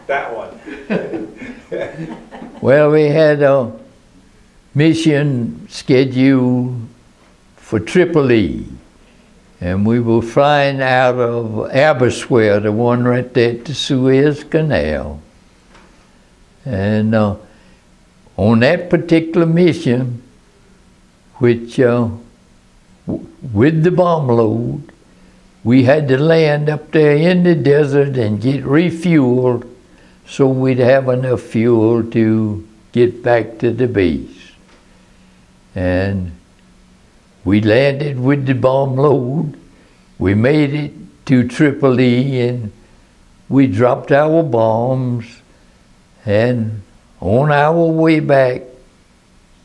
That one. Well, we had a mission scheduled for Tripoli, and we were flying out of Aircrews, the one right there at the Suez Canal. And on that particular mission, which with the bomb load, we had to land up there in the desert and get refueled so we'd have enough fuel to get back to the base. And we landed with the bomb load. We made it to Tripoli and we dropped our bombs, and on our way back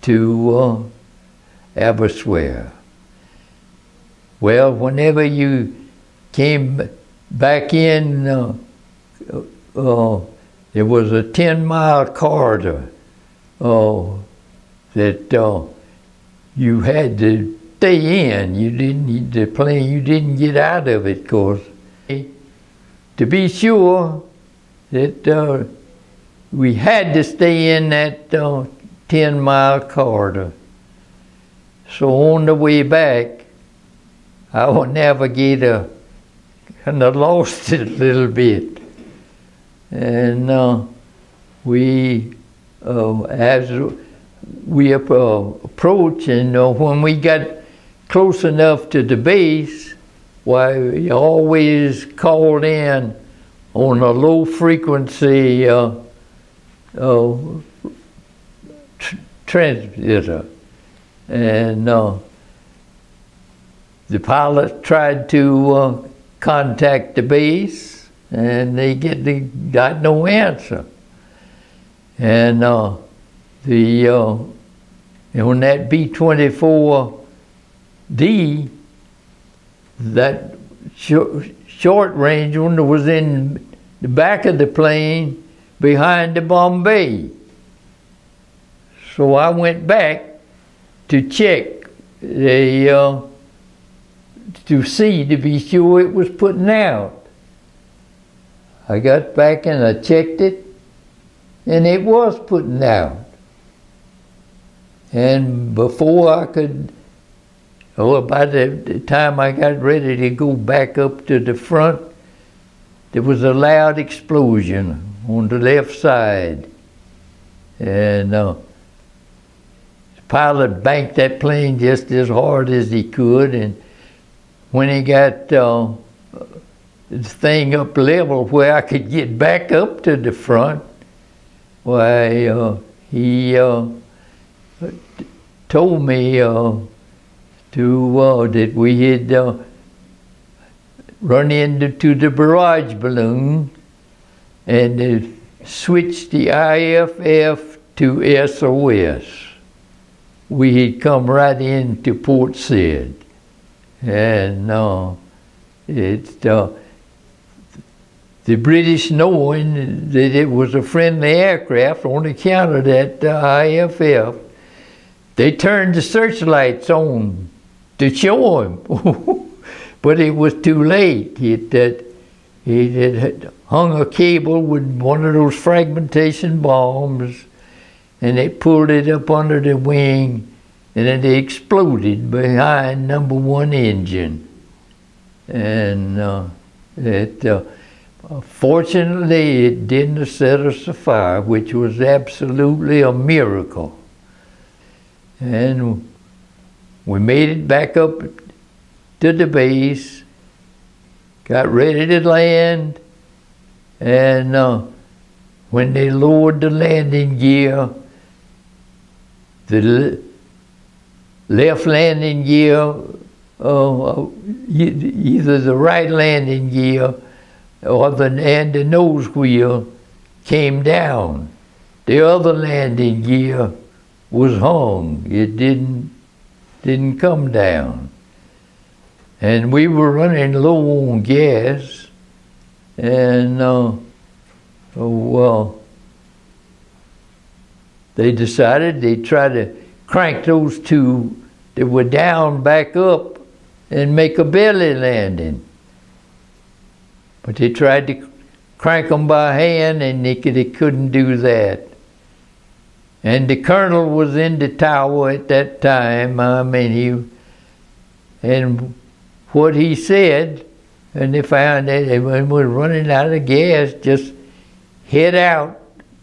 to Aircrews. Well, whenever you came back in, there was a 10-mile corridor that you had to stay in. You didn't need the plane, you didn't get out of it, because to be sure that we had to stay in that 10-mile corridor. So on the way back, our navigator kind of lost it a little bit. And as we approached, and when we got close enough to the base, why, we always called in on a low frequency transmitter. And the pilot tried to contact the base, and they got no answer. And on that B-24D, that short range one was in the back of the plane behind the bomb bay. So I went back to check to see, to be sure it was putting out. I got back and I checked it, and it was putting out. And before I could, by the time I got ready to go back up to the front, there was a loud explosion on the left side. And the pilot banked that plane just as hard as he could, and when he got the thing up level where I could get back up to the front, why, he told me that we had run into the barrage balloon and switched the IFF to SOS. We had come right into Port Said. And the British, knowing that it was a friendly aircraft on account of that IFF, they turned the searchlights on to show him. But it was too late. It had hung a cable with one of those fragmentation bombs, and they pulled it up under the wing, and then it exploded behind number 1 engine. And fortunately, it didn't set us afire, which was absolutely a miracle. And we made it back up to the base, got ready to land, and when they lowered the landing gear, the left landing gear, either the right landing gear or the nose wheel came down. The other landing gear was hung. It didn't come down. And we were running low on gas, and they decided they'd try to crank those two that were down back up and make a belly landing. But they tried to crank them by hand, and they couldn't do that. And the colonel was in the tower at that time. And what he said, and they found that when we were running out of gas, just head out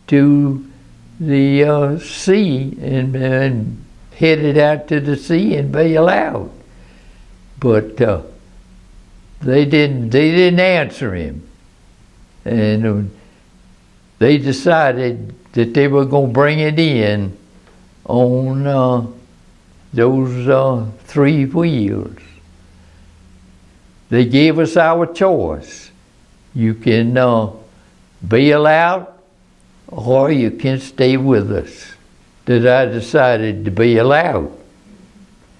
to the sea and headed out to the sea and bail out. But they didn't answer him, and they decided that they were going to bring it in on those 3 wheels. They gave us our choice. You can bail out, or you can stay with us. That I decided to bail out.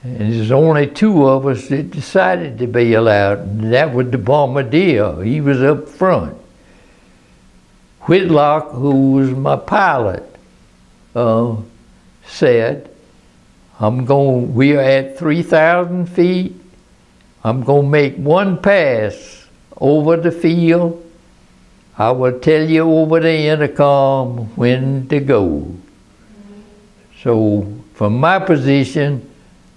And there's only 2 of us that decided to bail out, and that was the bombardier. He was up front. Whitlock, who was my pilot, said, we're at 3,000 feet. I'm going to make one pass over the field. I will tell you over the intercom when to go. So from my position,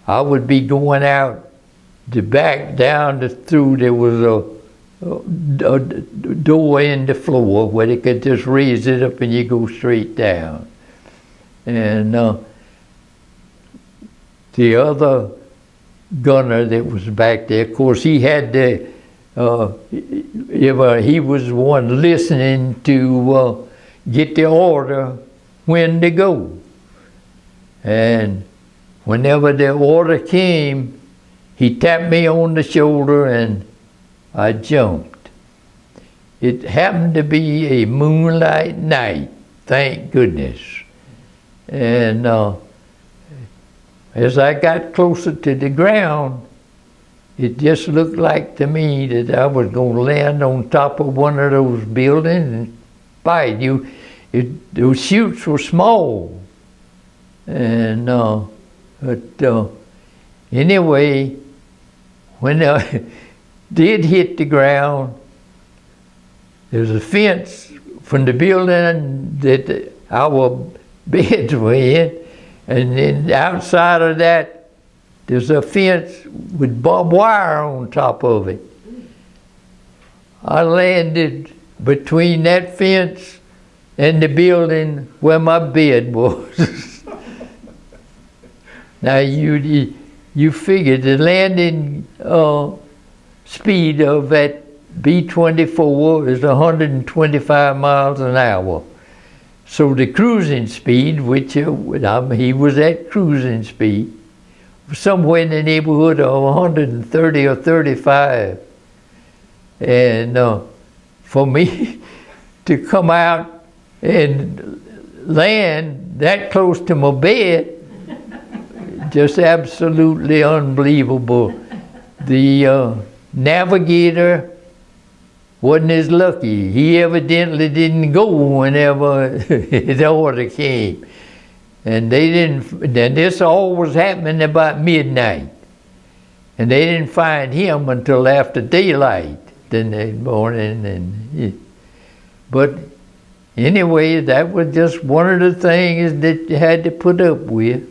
I would be going out to back down through. There was a door in the floor where they could just raise it up and you go straight down. And the other gunner that was back there, of course, he had he was the one listening to get the order when to go. And whenever the order came, he tapped me on the shoulder and I jumped. It happened to be a moonlight night, thank goodness. And as I got closer to the ground, it just looked like to me that I was going to land on top of one of those buildings and bite you. Those chutes were small. And anyway, when I did hit the ground, there was a fence from the building that our beds were in, and then outside of that, there's a fence with barbed wire on top of it. I landed between that fence and the building where my bed was. Now you figure the landing speed of that B-24 is 125 miles an hour. So the cruising speed, which he was at cruising speed, was somewhere in the neighborhood of 130 or 35. And for me to come out and land that close to my bed, just absolutely unbelievable. The navigator wasn't as lucky. He evidently didn't go whenever the order came. And then this all was happening about midnight. And they didn't find him until after daylight the next morning. But anyway, that was just one of the things that you had to put up with.